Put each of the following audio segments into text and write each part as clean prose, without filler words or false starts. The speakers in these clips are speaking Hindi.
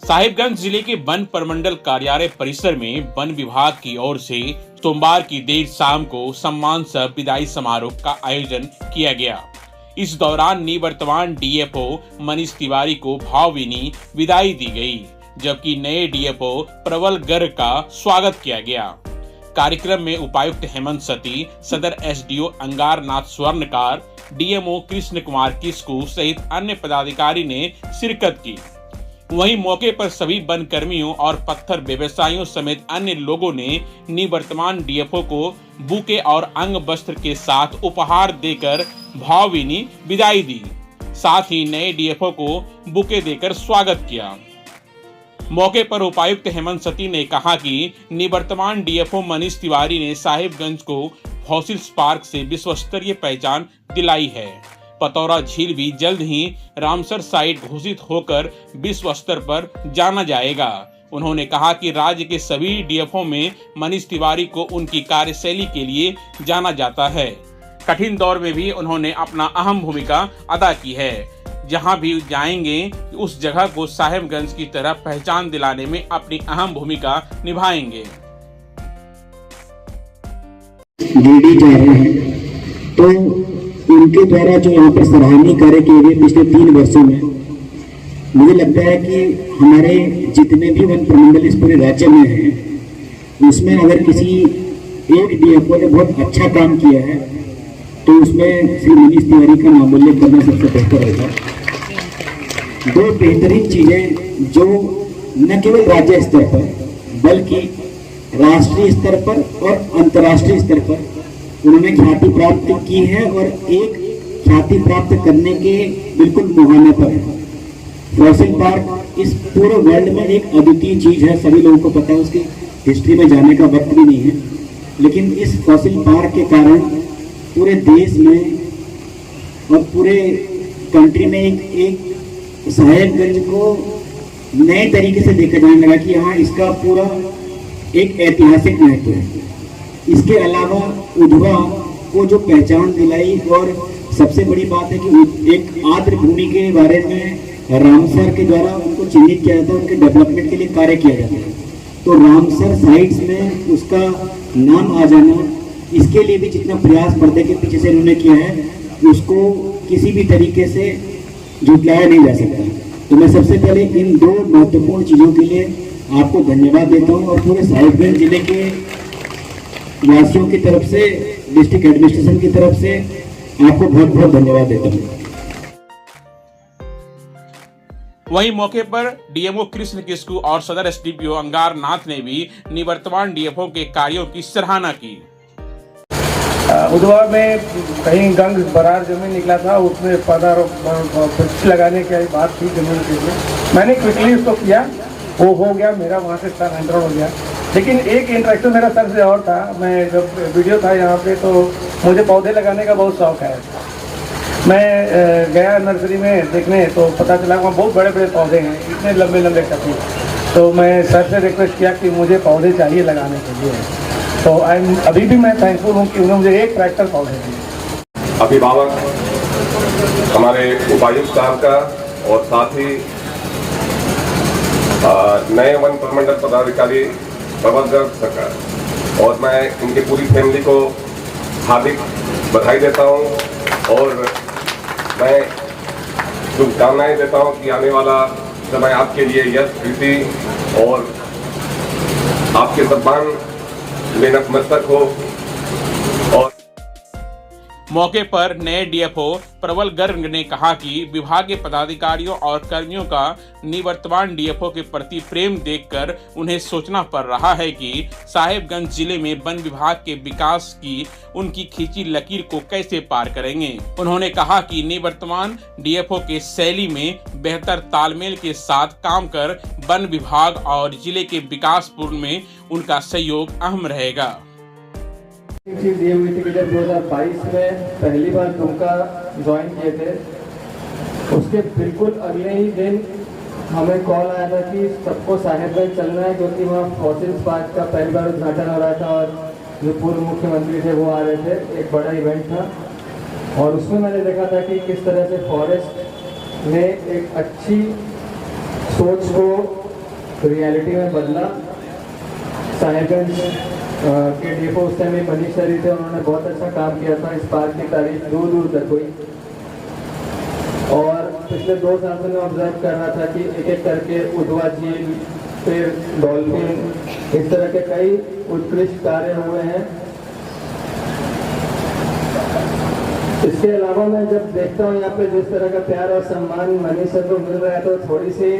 साहिबगंज जिले के वन प्रमंडल कार्यालय परिसर में वन विभाग की ओर से सोमवार की देर शाम को सम्मान सह विदाई समारोह का आयोजन किया गया। इस दौरान निवर्तमान डीएफओ मनीष तिवारी को भावभीनी विदाई दी गई, जबकि नए डीएफओ प्रबल गर्ग का स्वागत किया गया। कार्यक्रम में उपायुक्त हेमंत सती, सदर एसडीओ अंगारनाथ स्वर्णकार, डीएमओ कृष्ण कुमार किस्कू सहित अन्य पदाधिकारी ने शिरकत की। वहीं मौके पर सभी वन कर्मियों और पत्थर व्यवसायियों समेत अन्य लोगों ने निवर्तमान डीएफओ को बुके और अंग वस्त्र के साथ उपहार देकर भावभीनी विदाई दी। साथ ही नए डीएफओ को बुके देकर स्वागत किया। मौके पर उपायुक्त हेमंत सती ने कहा कि निवर्तमान डीएफओ मनीष तिवारी ने साहिबगंज को फॉसिल्स पार्क से विश्व स्तरीय पहचान दिलाई है। पतौरा झील भी जल्द ही रामसर साइट घोषित होकर विश्व स्तर पर जाना जाएगा। उन्होंने कहा कि राज्य के सभी डीएफओ में मनीष तिवारी को उनकी कार्यशैली के लिए जाना जाता है। कठिन दौर में भी उन्होंने अपना अहम भूमिका अदा की है। जहां भी जाएंगे उस जगह को साहिबगंज की तरह पहचान दिलाने में अपनी अहम भूमिका निभाएंगे। तो उनके द्वारा जो यहाँ पर सराहनीय कार्य किए गए पिछले 3 वर्षों में, मुझे लगता है कि हमारे जितने भी वन प्रमंडल इस पूरे राज्य में हैं, उसमें अगर किसी एक डीएफओ ने बहुत अच्छा काम किया है तो उसमें श्री मनीष तिवारी का नाम उल्लेख करना सबसे बेहतर होगा। 2 बेहतरीन चीजें जो न केवल राज्य स्तर पर बल्कि राष्ट्रीय स्तर पर और अंतर्राष्ट्रीय स्तर पर उन्होंने ख्याति प्राप्त की है और एक ख्याति प्राप्त करने के बिल्कुल मुहाने पर है। फॉसिल पार्क इस पूरे वर्ल्ड में एक अद्वितीय चीज है। सभी लोगों को पता है, उसकी हिस्ट्री में जाने का वक्त भी नहीं है, लेकिन इस फॉसिल पार्क के कारण पूरे देश में और पूरे कंट्री में एक साहिबगंज को नए तरीके से देखा जाने लगा कि हाँ, इसका पूरा एक ऐतिहासिक महत्व है। इसके अलावा उधवा को जो पहचान दिलाई, और सबसे बड़ी बात है कि एक आर्द्र भूमि के बारे में रामसर के द्वारा उनको चिन्हित किया जाता है, उनके डेवलपमेंट के लिए कार्य किया जाता है। तो रामसर साइट्स में उसका नाम आ जाना, इसके लिए भी जितना प्रयास पर्दे के पीछे से उन्होंने किया है, उसको किसी भी तरीके से झुटलाया नहीं जा सकता। तो मैं सबसे पहले इन 2 महत्वपूर्ण चीज़ों के लिए आपको धन्यवाद देता हूँ और पूरे साहिबगंज जिले के वासियों की तरफ से, डिस्ट्रिक्ट एडमिनिस्ट्रेशन की तरफ से आपको बहुत बहुत धन्यवाद देता हूँ। वहीं मौके पर डीएमओ कृष्ण किस्कू और सदर एसडीपीओ अंगारनाथ ने भी निवर्तमान डीएफओ के कार्यों की सराहना की। उधवा में कहीं गंग बरार जमीन निकला था, उसमें पौधा वृक्ष लगाने की बात थी जमीन के लिए। मैंने क्विकली उसको किया, वो हो गया, मेरा वहाँ से स्थानांतरण हो गया। लेकिन एक इंटरेक्शन मेरा सर से और था। मैं जब वीडियो था यहाँ पे, तो मुझे पौधे लगाने का बहुत शौक है। मैं गया नर्सरी में देखने, तो पता चला वहाँ बहुत बड़े बड़े पौधे हैं, इतने लंबे लंबे कटी। तो मैं सर से रिक्वेस्ट किया कि मुझे पौधे चाहिए लगाने के लिए। तो अभी भी मैं थैंकफुल हूँ कि उन्होंने मुझे 1 ट्रैक्टर पौधे दिए। अभिभावक हमारे उपायुक्त साहब का और साथ ही नए वन प्रमंडल पदाधिकारी प्रबल गर्ग सरकार, और मैं इनकी पूरी फैमिली को हार्दिक बधाई देता हूं और मैं शुभकामनाएं देता हूं कि आने वाला समय आपके लिए यश, कीर्ति और आपके सम्मान में नतमस्तक हो। और मौके पर नए डीएफओ प्रबल गर्ग ने कहा कि विभाग के पदाधिकारियों और कर्मियों का निवर्तमान डीएफओ के प्रति प्रेम देखकर उन्हें सोचना पड़ रहा है कि साहिबगंज जिले में वन विभाग के विकास की उनकी खींची लकीर को कैसे पार करेंगे। उन्होंने कहा कि निवर्तमान डीएफओ के शैली में बेहतर तालमेल के साथ काम कर वन विभाग और जिले के विकास पूर्ण में उनका सहयोग अहम रहेगा। डीएमओ 2022 में पहली बार तुमका ज्वाइन किए थे, उसके बिल्कुल अगले ही दिन हमें कॉल आया था कि सबको साहिबगंज चलना है, क्योंकि वहाँ फॉसिल्स पार्क का पहली बार उद्घाटन हो रहा था और जो पूर्व मुख्यमंत्री थे वो आ रहे थे। एक बड़ा इवेंट था और उसमें मैंने देखा था कि किस तरह से फॉरेस्ट ने एक अच्छी सोच को रियलिटी में बदला। साहेबगंज के डीएफओ उस टाइम में मनीष सर थे, उन्होंने बहुत अच्छा काम किया था। इस पार्क की तारीफ दूर दूर तक हुई और पिछले 2 साल से मैं ऑब्जर्व कर रहा था कि एक एक करके उधवा झील, फिर डॉल्फिन, इस तरह के कई उत्कृष्ट कार्य हुए हैं। इसके अलावा मैं जब देखता हूँ यहाँ पे जिस तरह का प्यार और सम्मान मनीष सर को मिल रहा है, तो थोड़ी सी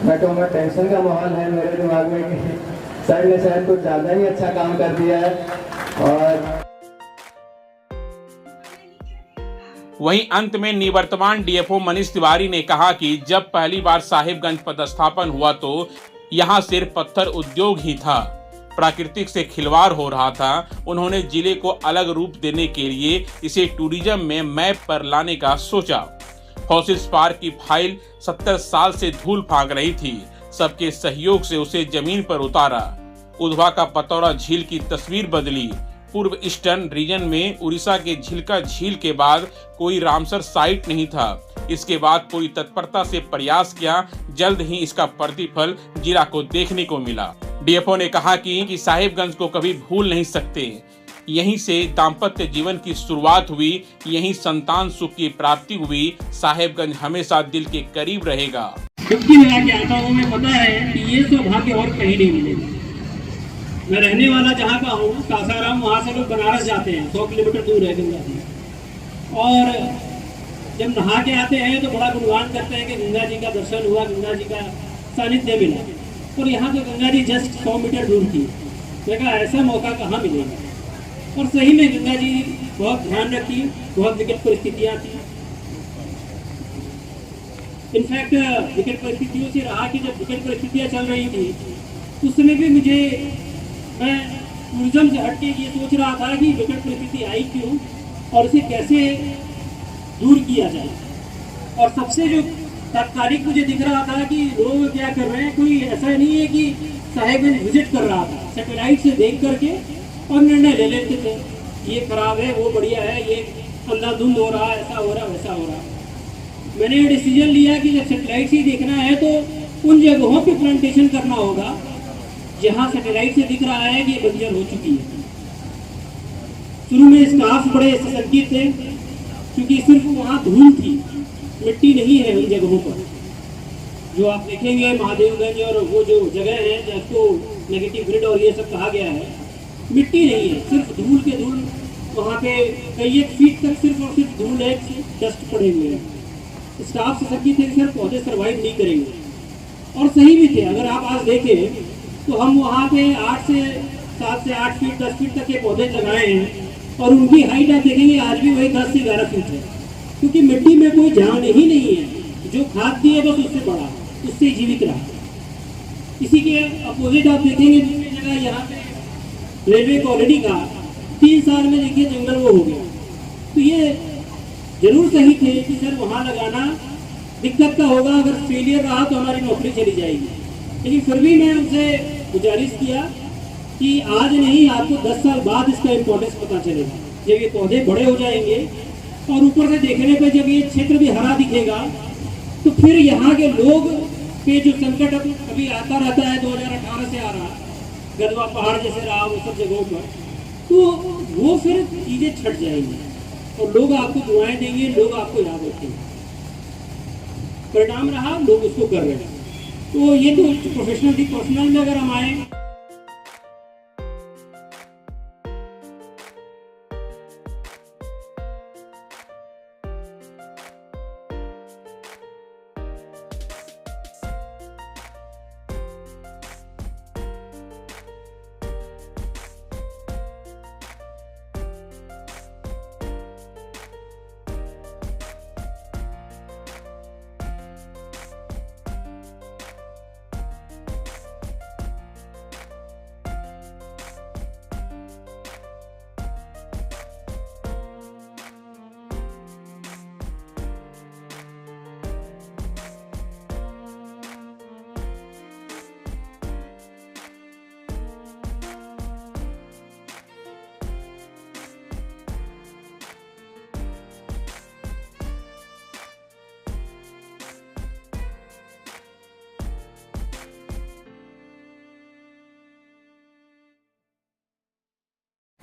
मैं कहूँगा टेंशन का माहौल है मेरे दिमाग में कि सर ने शायद कुछ ज़्यादा ही अच्छा काम कर दिया है। और वहीं अंत में निवर्तमान डीएफओ मनीष तिवारी ने कहा कि जब पहली बार साहिबगंज पदस्थापन हुआ तो यहां सिर्फ पत्थर उद्योग ही था, प्राकृतिक से खिलवाड़ हो रहा था। उन्होंने जिले को अलग रूप देने के लिए इसे टूरिज्म में मैप पर लाने का सोचा। फॉसिल्स पार्क की फाइल 70 साल से धूल फांक रही थी, सबके सहयोग से उसे जमीन पर उतारा। उधवा का पतौरा झील की तस्वीर बदली। पूर्व ईस्टर्न रीजन में उड़ीसा के झिलका झील के बाद कोई रामसर साइट नहीं था। इसके बाद पूरी तत्परता से प्रयास किया, जल्द ही इसका प्रतिफल जिला को देखने को मिला। डीएफओ ने कहा कि साहिबगंज को कभी भूल नहीं सकते। यहीं से दाम्पत्य जीवन की शुरुआत हुई, यहीं संतान सुख की प्राप्ति हुई। साहिबगंज हमेशा दिल के करीब रहेगा। डुबकी लगा के आता हूँ, मैं पता है कि ये सौभाग्य और कहीं नहीं मिलेगा। मैं रहने वाला जहाँ का हूँ सासाराम, वहाँ से लोग बनारस जाते हैं, 100 किलोमीटर दूर है गंगा जी। और जब नहा के आते हैं तो बड़ा गुणगान करते हैं कि गंगा जी का दर्शन हुआ, गंगा जी का सानिध्य मिला। और यहाँ तो गंगा जी जस्ट 100 मीटर दूर थी। देखा ऐसा मौका कहाँ मिलेगा। और सही में गंगा जी बहुत ध्यान रखी, बहुत विकट परिस्थितियाँ थी। इनफैक्ट विकट परिस्थितियों से रहा कि जब विकट परिस्थितियाँ चल रही थी उस समय भी मैं टूरिज्म से हटके ये सोच रहा था कि विकट परिस्थिति आई क्यों और इसे कैसे दूर किया जाए। और सबसे जो तात्कालिक मुझे दिख रहा था कि लोग क्या कर रहे हैं, कोई ऐसा नहीं है कि साहिबगंज विजिट कर रहा था, सैटेलाइट से देख करके और निर्णय ले लेते थे, ये खराब है, वो बढ़िया है, ये अंधाधुंध हो रहा है, ऐसा हो रहा, वैसा हो रहा। मैंने ये डिसीजन लिया कि जब सैटेलाइट से देखना है तो उन जगहों पे प्लांटेशन करना होगा जहाँ सैटेलाइट से दिख रहा है कि बंजर हो चुकी है। शुरू में स्टाफ बड़े सशंकित थे क्योंकि सिर्फ वहाँ धूल थी, मिट्टी नहीं है उन जगहों पर। जो आप देखेंगे महादेवगंज और वो जो जगह है जिसको नेगेटिव ग्रिड और ये सब कहा गया है, मिट्टी नहीं है, सिर्फ धूल के धूल। वहाँ पे कई 1 फीट तक सिर्फ और सिर्फ धूल है, डस्ट पड़े हुए हैं। स्टाफ सशंकित थे सर पौधे सर्वाइव नहीं करेंगे। और सही भी थे। अगर आप आज देखें तो हम वहाँ पे 7 से 8 फीट 10 फीट तक के पौधे लगाए हैं और उनकी हाइट आप देखेंगे आज भी वही 10 से 11 फीट है, क्योंकि मिट्टी में कोई जान ही नहीं है। जो खाद दी है बस उससे बढ़ा, उससे जीवित रहा। इसी के अपोजिट आप देखेंगे दूसरी जगह यहाँ पे रेलवे कॉलोनी का 3 साल में देखिए जंगल वो हो गया। तो ये जरूर सही थे कि सर वहाँ लगाना दिक्कत का होगा, अगर फेलियर रहा तो हमारी नौकरी चली जाएगी। लेकिन फिर भी मैं उनसे गुजारिश किया कि आज नहीं, आपको 10 साल बाद इसका इम्पोर्टेंस पता चलेगा, जब ये पौधे बड़े हो जाएंगे और ऊपर से देखने पे जब ये क्षेत्र भी हरा दिखेगा तो फिर यहाँ के लोग पे जो संकट अभी आता रहता है, 2018 से आ रहा, गदवा पहाड़ जैसे रहा वो सब जगहों पर, तो वो फिर चीज़ें छट जाएंगी और लोग आपको दुआएं देंगे, लोग आपको याद रखेंगे। परिणाम रहा, लोग उसको कर रहे हैं। तो ये तो प्रोफेशनल थी। पर्सनल में अगर हम आए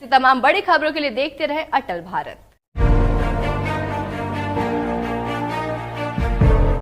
तमाम बड़ी खबरों के लिए देखते रहे अटल भारत।